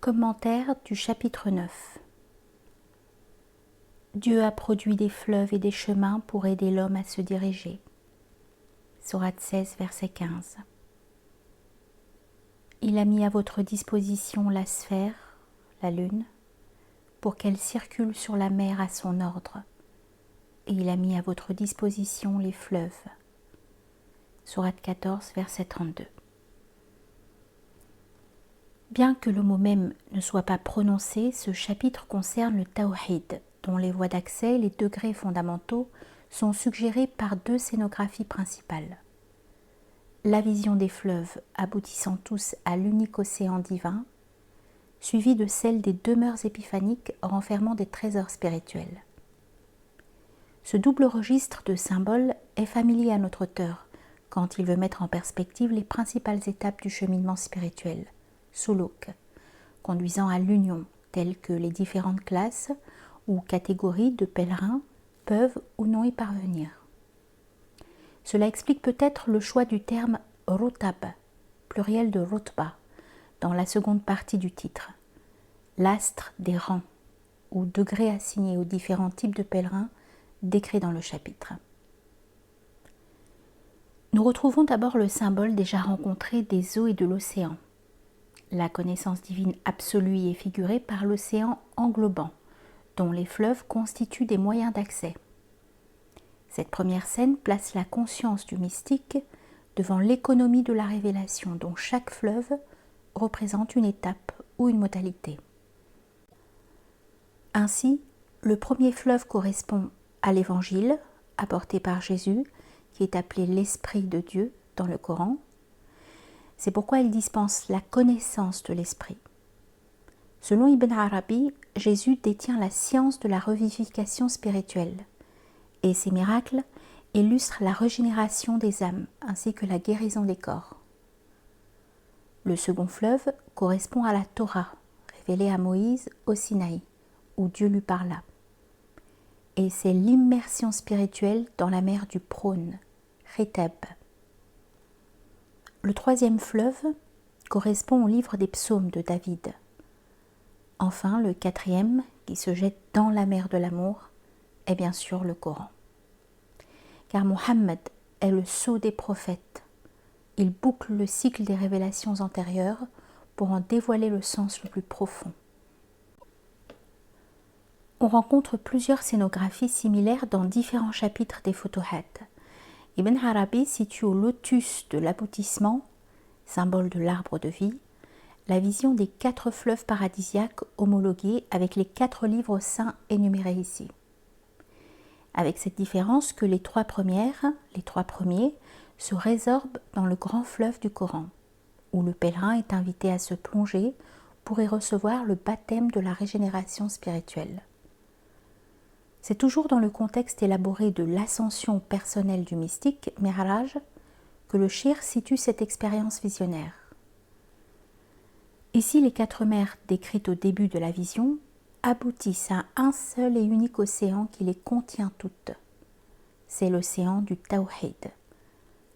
Commentaire du chapitre 9. Dieu a produit des fleuves et des chemins pour aider l'homme à se diriger. Sourate 16, verset 15. Il a mis à votre disposition la sphère, la lune, pour qu'elle circule sur la mer à son ordre, et il a mis à votre disposition les fleuves. Sourate 14, verset 32. Bien que le mot même ne soit pas prononcé, ce chapitre concerne le tawhid, dont les voies d'accès, les degrés fondamentaux, sont suggérés par deux scénographies principales. La vision des fleuves aboutissant tous à l'unique océan divin, suivie de celle des demeures épiphaniques renfermant des trésors spirituels. Ce double registre de symboles est familier à notre auteur quand il veut mettre en perspective les principales étapes du cheminement spirituel, suluk, conduisant à l'union, telles que les différentes classes ou catégories de pèlerins peuvent ou non y parvenir. Cela explique peut-être le choix du terme rutab, pluriel de rutba, dans la seconde partie du titre, l'astre des rangs ou degrés assignés aux différents types de pèlerins décrits dans le chapitre. Nous retrouvons d'abord le symbole déjà rencontré des eaux et de l'océan. La connaissance divine absolue y est figurée par l'océan englobant, dont les fleuves constituent des moyens d'accès. Cette première scène place la conscience du mystique devant l'économie de la révélation, dont chaque fleuve représente une étape ou une modalité. Ainsi, le premier fleuve correspond à l'Évangile apporté par Jésus, qui est appelé l'Esprit de Dieu dans le Coran. C'est pourquoi il dispense la connaissance de l'Esprit. Selon Ibn Arabi, Jésus détient la science de la revivification spirituelle, et ses miracles illustrent la régénération des âmes ainsi que la guérison des corps. Le second fleuve correspond à la Torah, révélée à Moïse au Sinaï, où Dieu lui parla. Et c'est l'immersion spirituelle dans la mer du prône, Khitab. Le troisième fleuve correspond au livre des psaumes de David. Enfin, le quatrième, qui se jette dans la mer de l'amour, est bien sûr le Coran. Car Mohammed est le sceau des prophètes. Il boucle le cycle des révélations antérieures pour en dévoiler le sens le plus profond. On rencontre plusieurs scénographies similaires dans différents chapitres des Futuhat. Ibn Arabi situe au lotus de l'aboutissement, symbole de l'arbre de vie, la vision des 4 fleuves paradisiaques homologués avec les 4 livres saints énumérés ici. Avec cette différence que les 3 premiers, se résorbent dans le grand fleuve du Coran, où le pèlerin est invité à se plonger pour y recevoir le baptême de la régénération spirituelle. C'est toujours dans le contexte élaboré de l'ascension personnelle du mystique, Mi'raj, que le shir situe cette expérience visionnaire. Ici, les 4 mers décrites au début de la vision aboutissent à un seul et unique océan qui les contient toutes. C'est l'océan du Tawhid,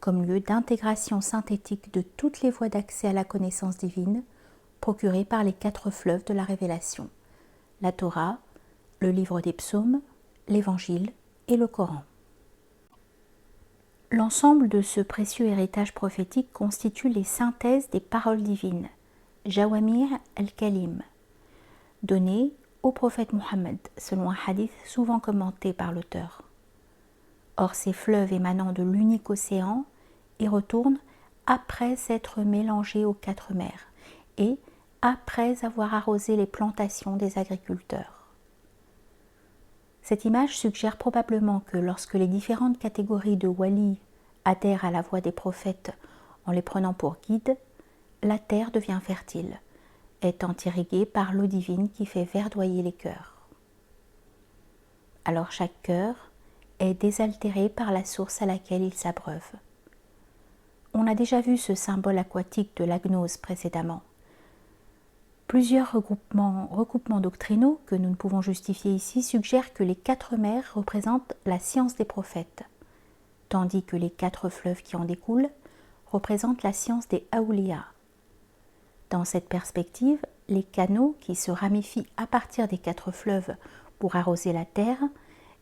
comme lieu d'intégration synthétique de toutes les voies d'accès à la connaissance divine procurées par les 4 fleuves de la révélation, la Torah, le livre des psaumes, l'Évangile et le Coran. L'ensemble de ce précieux héritage prophétique constitue les synthèses des paroles divines, Jawamir al-Kalim, données au prophète Mohammed, selon un hadith souvent commenté par l'auteur. Or, ces fleuves émanant de l'unique océan y retournent après s'être mélangés aux 4 mers et après avoir arrosé les plantations des agriculteurs. Cette image suggère probablement que lorsque les différentes catégories de walis adhèrent à la voie des prophètes en les prenant pour guides, la terre devient fertile, étant irriguée par l'eau divine qui fait verdoyer les cœurs. Alors chaque cœur est désaltéré par la source à laquelle il s'abreuve. On a déjà vu ce symbole aquatique de la gnose précédemment. Plusieurs recoupements doctrinaux que nous ne pouvons justifier ici suggèrent que les 4 mers représentent la science des prophètes, tandis que les 4 fleuves qui en découlent représentent la science des Awliya. Dans cette perspective, les canaux qui se ramifient à partir des 4 fleuves pour arroser la terre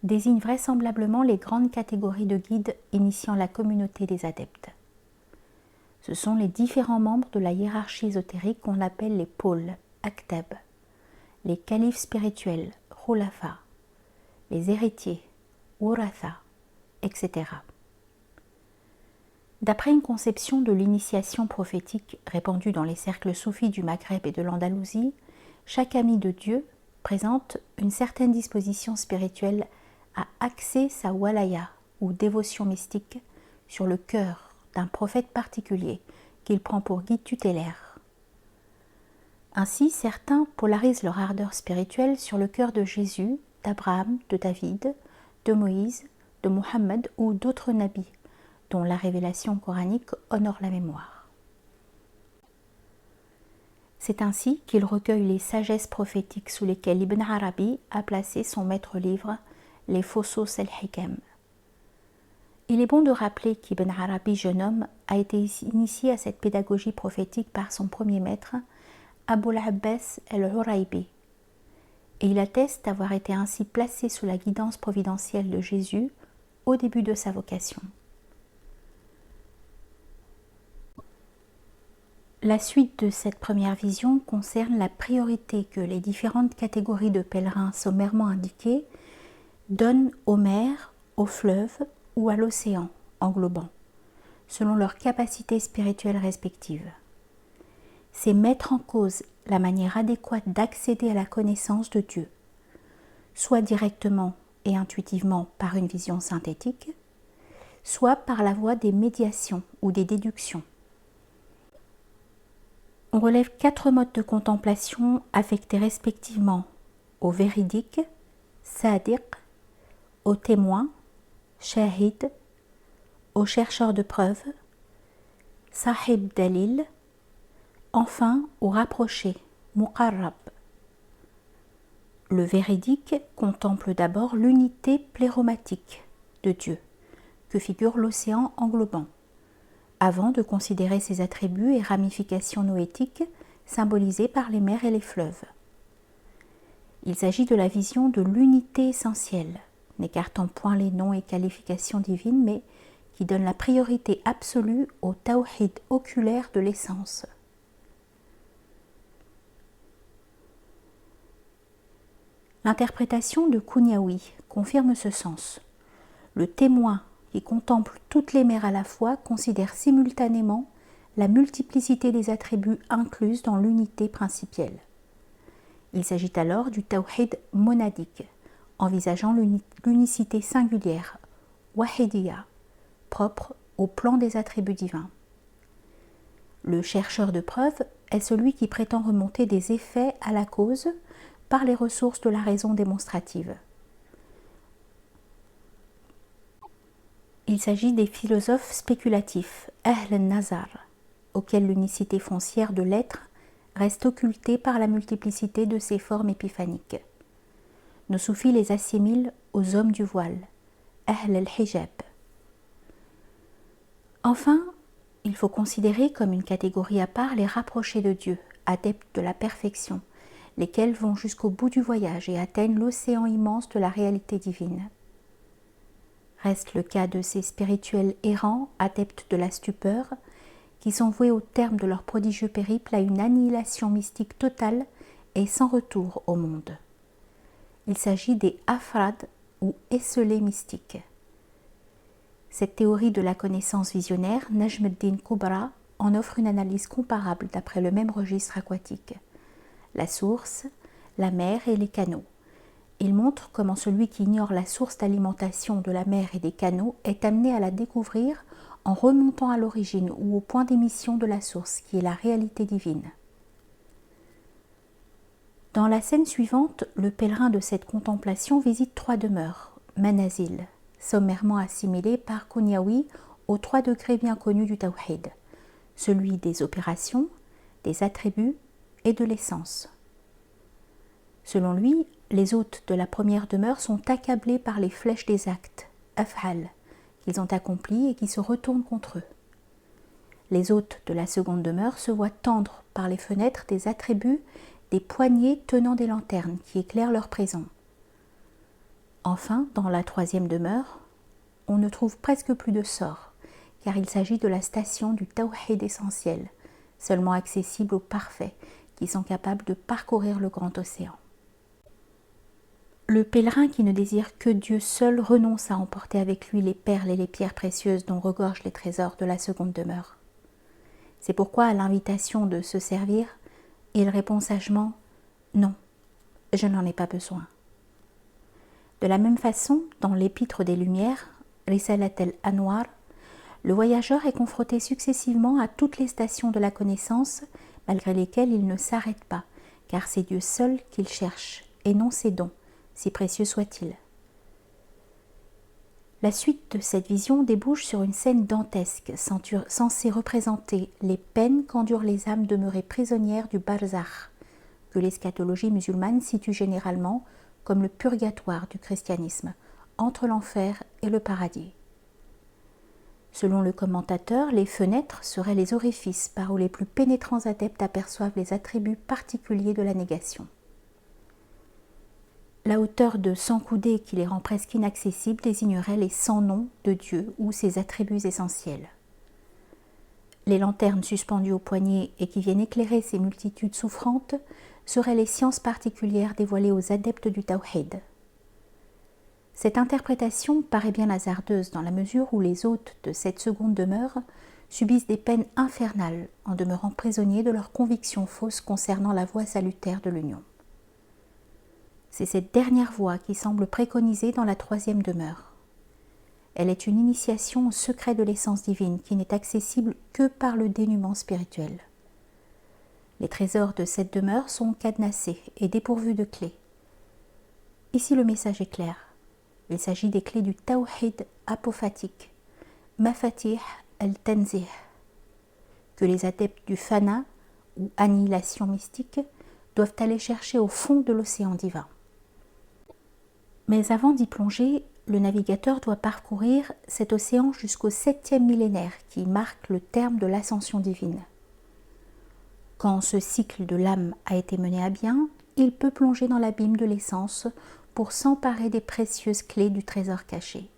désignent vraisemblablement les grandes catégories de guides initiant la communauté des adeptes. Ce sont les différents membres de la hiérarchie ésotérique qu'on appelle les pôles, aktab, les califes spirituels, khulafa, les héritiers, wuratha, etc. D'après une conception de l'initiation prophétique répandue dans les cercles soufis du Maghreb et de l'Andalousie, chaque ami de Dieu présente une certaine disposition spirituelle à axer sa walaya ou dévotion mystique sur le cœur d'un prophète particulier qu'il prend pour guide tutélaire. Ainsi, certains polarisent leur ardeur spirituelle sur le cœur de Jésus, d'Abraham, de David, de Moïse, de Mohammed ou d'autres nabis, dont la révélation coranique honore la mémoire. C'est ainsi qu'il recueille les sagesses prophétiques sous lesquelles Ibn Arabi a placé son maître livre, les Fusus al-Hikam. Il est bon de rappeler qu'Ibn Arabi, jeune homme, a été initié à cette pédagogie prophétique par son premier maître, Abul Abbas al-Uraybi, et il atteste d'avoir été ainsi placé sous la guidance providentielle de Jésus au début de sa vocation. La suite de cette première vision concerne la priorité que les différentes catégories de pèlerins sommairement indiquées donnent aux mers, aux fleuves ou à l'océan englobant, selon leurs capacités spirituelles respectives. C'est mettre en cause la manière adéquate d'accéder à la connaissance de Dieu, soit directement et intuitivement par une vision synthétique, soit par la voie des médiations ou des déductions. On relève 4 modes de contemplation affectés respectivement au véridique, sadiq, au témoin, shahid, au chercheur de preuves, sahib dalil, enfin au rapproché, muqarrab. Le véridique contemple d'abord l'unité pléromatique de Dieu, que figure l'océan englobant, avant de considérer ses attributs et ramifications noétiques symbolisés par les mers et les fleuves. Il s'agit de la vision de l'unité essentielle, n'écartant point les noms et qualifications divines, mais qui donne la priorité absolue au tawhid oculaire de l'essence. L'interprétation de Kouniaoui confirme ce sens. Le témoin qui contemple toutes les mers à la fois considère simultanément la multiplicité des attributs inclus dans l'unité principielle. Il s'agit alors du tawhid monadique, envisageant l'unicité singulière, wahidiyya, propre au plan des attributs divins. Le chercheur de preuves est celui qui prétend remonter des effets à la cause par les ressources de la raison démonstrative. Il s'agit des philosophes spéculatifs, Ahl al-Nazar, auxquels l'unicité foncière de l'être reste occultée par la multiplicité de ses formes épiphaniques. Nos soufis les assimilent aux hommes du voile, Ahl al-Hijab. Enfin, il faut considérer comme une catégorie à part les rapprochés de Dieu, adeptes de la perfection, lesquels vont jusqu'au bout du voyage et atteignent l'océan immense de la réalité divine. Reste le cas de ces spirituels errants, adeptes de la stupeur, qui sont voués au terme de leur prodigieux périple à une annihilation mystique totale et sans retour au monde. Il s'agit des afrad ou esselés mystiques. Cette théorie de la connaissance visionnaire, Najm ad-Din Kubra, en offre une analyse comparable d'après le même registre aquatique. La source, la mer et les canaux. Il montre comment celui qui ignore la source d'alimentation de la mer et des canaux est amené à la découvrir en remontant à l'origine ou au point d'émission de la source, qui est la réalité divine. Dans la scène suivante, le pèlerin de cette contemplation visite 3 demeures, manazil, sommairement assimilées par Kouniaoui aux 3 degrés bien connus du tawhid, celui des opérations, des attributs et de l'essence. Selon lui, les hôtes de la première demeure sont accablés par les flèches des actes, af'al, qu'ils ont accomplis et qui se retournent contre eux. Les hôtes de la seconde demeure se voient tendre par les fenêtres des attributs des poignées tenant des lanternes qui éclairent leur prison. Enfin, dans la troisième demeure, on ne trouve presque plus de sort, car il s'agit de la station du tawhid essentiel, seulement accessible aux parfaits qui sont capables de parcourir le grand océan. Le pèlerin qui ne désire que Dieu seul renonce à emporter avec lui les perles et les pierres précieuses dont regorgent les trésors de la seconde demeure. C'est pourquoi à l'invitation de se servir, il répond sagement « Non, je n'en ai pas besoin ». De la même façon, dans l'Épître des Lumières, Risalat al-Anwar, le voyageur est confronté successivement à toutes les stations de la connaissance, malgré lesquelles il ne s'arrête pas, car c'est Dieu seul qu'il cherche, et non ses dons, si précieux soient-ils. La suite de cette vision débouche sur une scène dantesque, censée représenter les peines qu'endurent les âmes demeurées prisonnières du barzakh, que l'eschatologie musulmane situe généralement comme le purgatoire du christianisme, entre l'enfer et le paradis. Selon le commentateur, les fenêtres seraient les orifices par où les plus pénétrants adeptes aperçoivent les attributs particuliers de la négation. La hauteur de 100 coudées qui les rend presque inaccessibles désignerait les 100 noms de Dieu ou ses attributs essentiels. Les lanternes suspendues au poignet et qui viennent éclairer ces multitudes souffrantes seraient les sciences particulières dévoilées aux adeptes du tawhid. Cette interprétation paraît bien hasardeuse dans la mesure où les hôtes de cette seconde demeure subissent des peines infernales en demeurant prisonniers de leurs convictions fausses concernant la voie salutaire de l'union. C'est cette dernière voie qui semble préconisée dans la troisième demeure. Elle est une initiation au secret de l'essence divine qui n'est accessible que par le dénuement spirituel. Les trésors de cette demeure sont cadenassés et dépourvus de clés. Ici le message est clair. Il s'agit des clés du tawhid apophatique, mafatih al-tanzih, que les adeptes du fana ou annihilation mystique doivent aller chercher au fond de l'océan divin. Mais avant d'y plonger, le navigateur doit parcourir cet océan jusqu'au 7e millénaire qui marque le terme de l'ascension divine. Quand ce cycle de l'âme a été mené à bien, il peut plonger dans l'abîme de l'essence pour s'emparer des précieuses clés du trésor caché.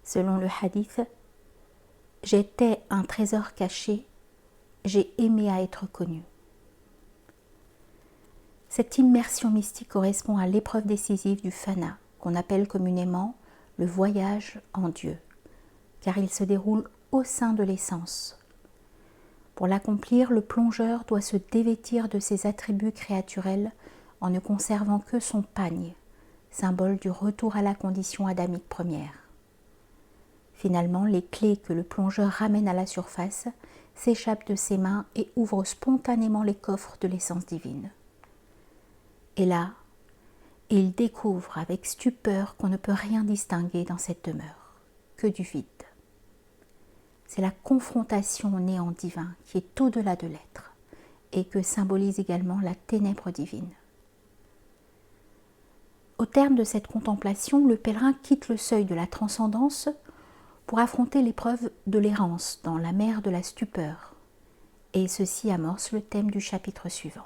Selon le hadith, « J'étais un trésor caché, j'ai aimé à être connu ». Cette immersion mystique correspond à l'épreuve décisive du fana, qu'on appelle communément le voyage en Dieu, car il se déroule au sein de l'essence. Pour l'accomplir, le plongeur doit se dévêtir de ses attributs créaturels en ne conservant que son pagne, symbole du retour à la condition adamique première. Finalement, les clés que le plongeur ramène à la surface s'échappent de ses mains et ouvrent spontanément les coffres de l'essence divine. Et là, il découvre avec stupeur qu'on ne peut rien distinguer dans cette demeure, que du vide. C'est la confrontation au néant divin qui est au-delà de l'être et que symbolise également la ténèbre divine. Au terme de cette contemplation, le pèlerin quitte le seuil de la transcendance pour affronter l'épreuve de l'errance dans la mer de la stupeur. Et ceci amorce le thème du chapitre suivant.